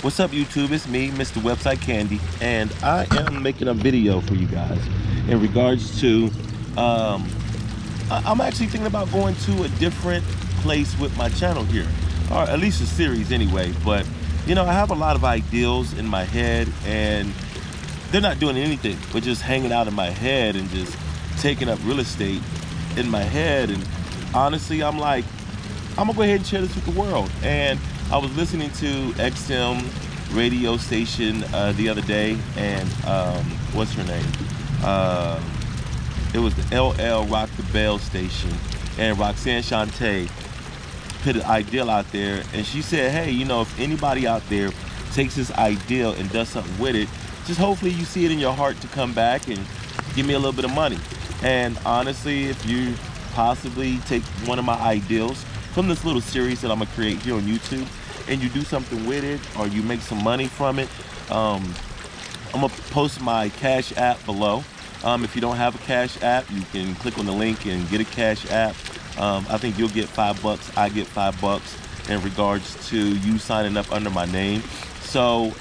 What's up, YouTube? It's me, Mr. Website Candy, and I am making a video for you guys in regards to I'm actually thinking about going to a different place with my channel here, or at least a series anyway. But you know, I have a lot of ideals in my head, and they're not doing anything but just hanging out in my head and just taking up real estate in my head. And honestly, I'm like, I'm gonna go ahead and share this with the world. And I was listening to XM radio station the other day, and what's her name? It was the LL Rock the Bell station, and Roxanne Shante put an ideal out there, and she said, hey, you know, if anybody out there takes this ideal and does something with it, just hopefully you see it in your heart to come back and give me a little bit of money. And honestly, if you possibly take one of my ideals from this little series that I'm gonna create here on YouTube, and you do something with it, or you make some money from it, I'm gonna post my Cash App below. If you don't have a Cash App, you can click on the link and get a Cash App. I think you'll get $5, I get $5 in regards to you signing up under my name. So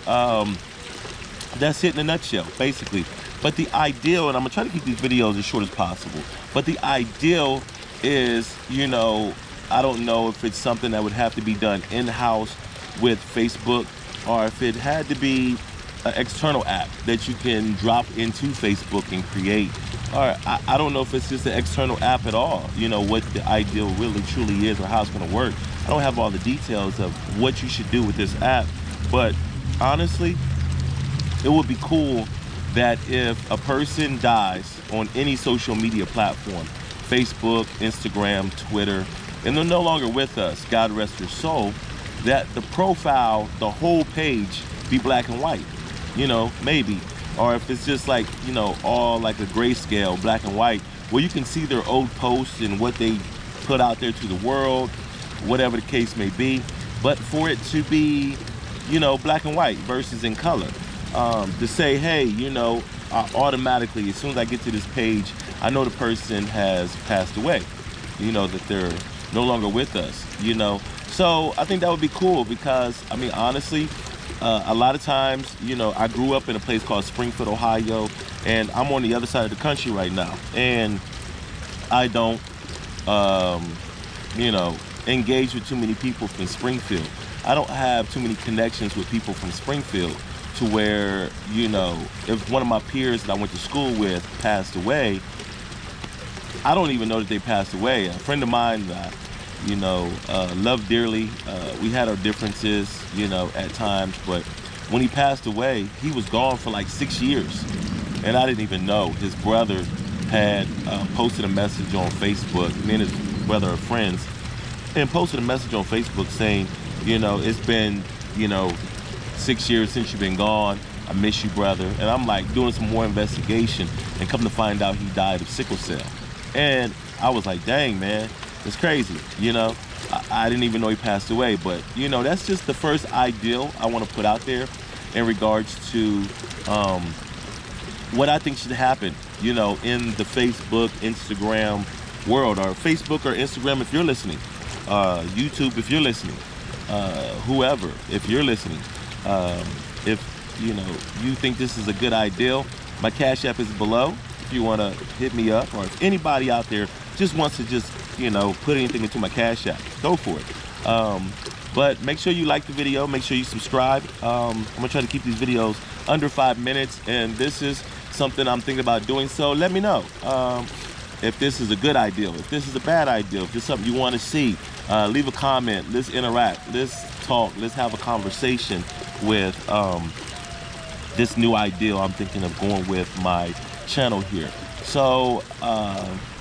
that's it in a nutshell, basically. But the ideal, and I'm gonna try to keep these videos as short as possible, but the ideal is, you know, I don't know if it's something that would have to be done in-house with Facebook, or if it had to be an external app that you can drop into Facebook and create. Or I don't know if it's just an external app at all, you know, what the ideal really truly is or how it's gonna work. I don't have all the details of what you should do with this app, but honestly, it would be cool that if a person dies on any social media platform, Facebook, Instagram, Twitter, and they're no longer with us, God rest their soul, that the profile, the whole page, be black and white, you know, maybe. Or if it's just like, you know, all like a grayscale, black and white, where you can see their old posts and what they put out there to the world, whatever the case may be, but for it to be, you know, black and white versus in color. To say, hey, you know, automatically, as soon as I get to this page, I know the person has passed away, you know, that they're no longer with us, you know. So I think that would be cool, because I mean, honestly, a lot of times, you know, I grew up in a place called Springfield, Ohio, and I'm on the other side of the country right now, and I don't you know, engage with too many people from Springfield. I don't have too many connections with people from Springfield to where, you know, if one of my peers that I went to school with passed away, I don't even know that they passed away. A friend of mine that, you know, loved dearly, we had our differences, you know, at times, but when he passed away, he was gone for like 6 years, and I didn't even know. His brother had posted a message on Facebook. Me and his brother are friends, and posted a message on Facebook saying, you know, it's been, you know, 6 years since you've been gone. I miss you, brother. And I'm like doing some more investigation, and come to find out he died of sickle cell. And I was like, dang, man, it's crazy, you know. I didn't even know he passed away. But, you know, that's just the first ideal I want to put out there in regards to what I think should happen, you know, in the Facebook, Instagram world, or Facebook or Instagram if you're listening, YouTube if you're listening, whoever, if you're listening. If, you know, you think this is a good ideal, my Cash App is below. If you want to hit me up, or if anybody out there just wants to just, you know, put anything into my Cash App, go for it. But make sure you like the video, make sure you subscribe. I'm gonna try to keep these videos under 5 minutes, and this is something I'm thinking about doing, so let me know if this is a good ideal, if this is a bad ideal, if it's something you want to see. Leave a comment, let's interact, let's talk, let's have a conversation with this new ideal I'm thinking of going with my channel here. So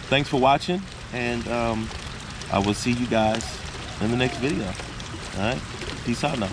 thanks for watching, and I will see you guys in the next video. All right, peace out now.